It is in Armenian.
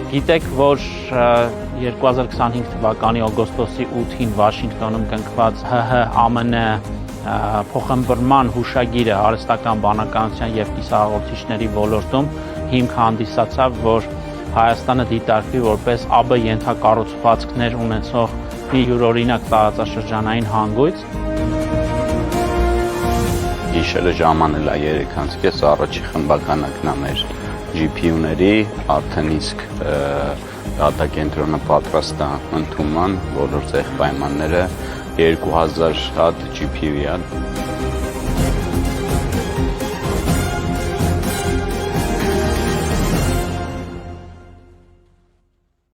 Գիտեք, որ 2025 թվականի օգոստոսի 8-ին Վաշինգտոնում կնքված ՀՀ-ԱՄՆ փոխըմբռնման հուշագիրը արհեստական բանականության և կիսահաղորդիչների ոլորտում հիմք հանդիսացավ, որ Հայաստանը դիտարկվի որպես ԱԲ ենթակառուցվածքներ ունեցող մի յուրօրինակ տարածաշրջանային հանգույց։ Գիշերը ժամանել է 3:30, առաջի խմբականակն է մեր GPU-ների, արդեն իսկ դատակենտրոնը պատրաստ է ընդունման, բոլոր ցեղ պայմանները 2000 հատ GPU-ի է։